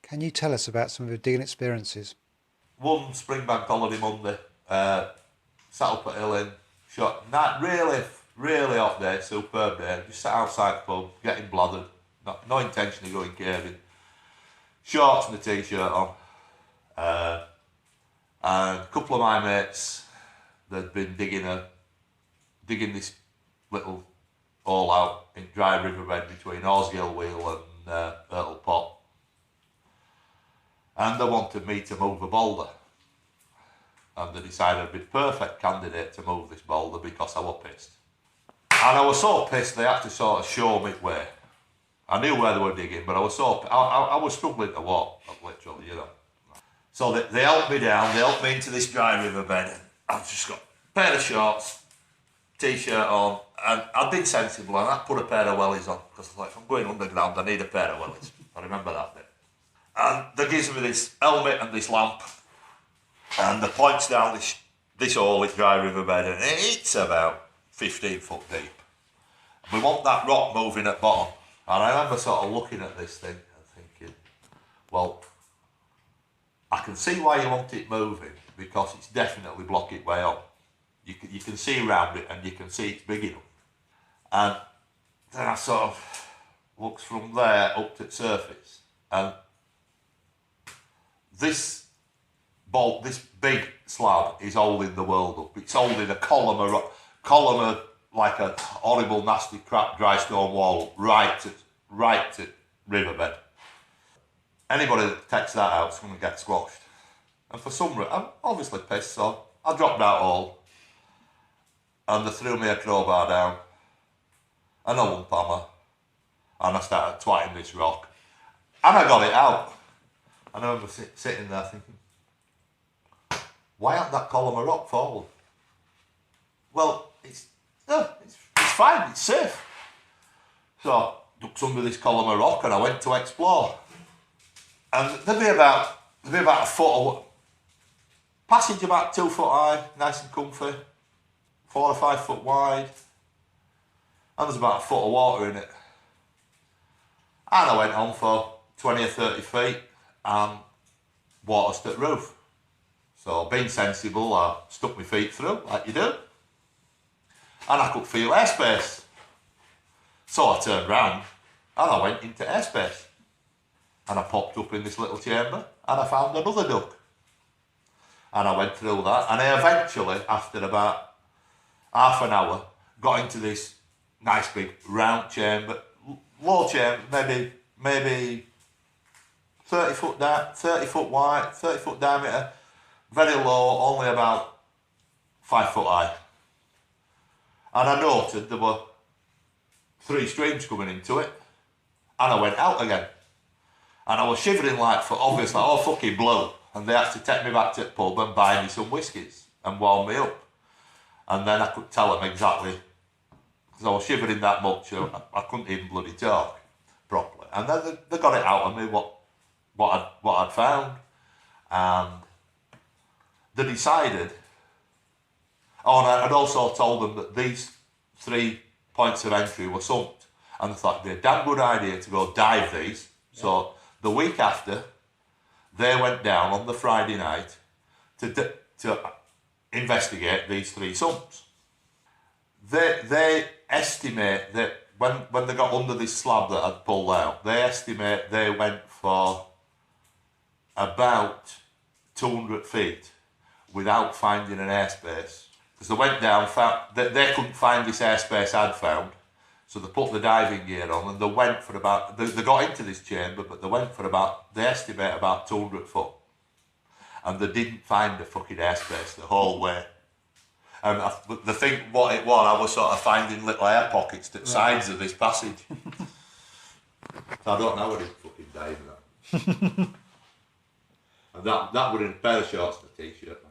Can you tell us about some of your digging experiences? One Springbank holiday Monday, sat up at Hill Inn, shot night, really hot day, superb day. Just sat outside the pub, getting blathered, no intention of going caving. Shorts and a t-shirt on, and a couple of my mates, they'd been digging this little hole out in dry riverbed between Orsgill Wheel and Hurtle Pot. And they wanted me to move a boulder. And they decided I'd be the perfect candidate to move this boulder because I was pissed. And I was so pissed they had to sort of show me where. I knew where they were digging, but I was struggling to walk, literally, you know. So they helped me down, they helped me into this dry riverbed. I've just got a pair of shorts, t-shirt on, and I've been sensible and I put a pair of wellies on because I thought if I'm going underground I need a pair of wellies. I remember that bit. And they gives me this helmet and this lamp, and they points down this hole in dry riverbed, and it's about 15 foot deep. We want that rock moving at bottom. And I remember sort of looking at this thing and thinking, well, I can see why you want it moving because it's definitely blocking way up. You can see around it and you can see it's big enough. And then I sort of looks from there up to the surface, and this big slab is holding the world up. It's holding a column of like a horrible, nasty, crap dry stone wall right to riverbed. Anybody that takes that out is going to get squashed. And for some reason, I'm obviously pissed, so I dropped that hole, and they threw me a crowbar down, and a lump hammer, and I started twatting this rock, and I got it out. And I remember sitting there thinking, why hasn't that column of rock fallen? Well, it's fine, it's safe. So I ducked under this column of rock and I went to explore. And there'd be about a foot of passage about 2 foot high, nice and comfy, 4 or 5 foot wide, and there's about a foot of water in it. And I went on for 20 or 30 feet and water stuck the roof. So being sensible, I stuck my feet through, like you do, and I could feel airspace. So I turned round and I went into airspace. And I popped up in this little chamber and I found another duck. And I went through that, and I eventually, after about half an hour, got into this nice big round chamber, low chamber, maybe 30 foot wide, 30 foot diameter, very low, only about 5 foot high. And I noted there were 3 streams coming into it, and I went out again. And I was shivering like for obviously all fucking blue, and they had to take me back to the pub and buy me some whiskies and warm me up. And then I could tell them exactly, because I was shivering that much, I couldn't even bloody talk properly. And then they got it out of me what I'd found, and they decided. Oh, and I'd also told them that these 3 points of entry were sumped, and they thought it'd be a damn good idea to go dive these. Yeah. So the week after, they went down on the Friday night to investigate these 3 sumps. They estimate that when they got under this slab that I'd pulled out, they estimate they went for about 200 feet without finding an airspace. Because they went down, they couldn't find this airspace I'd found, so they put the diving gear on and they went for about, they got into this chamber, but they went for about, they estimate about 200 foot. And they didn't find the fucking airspace the whole way. And the thing, what it was, I was sort of finding little air pockets at the sides of this passage. So I don't know what he's fucking diving at. And that would have been a pair of shorts and a t-shirt.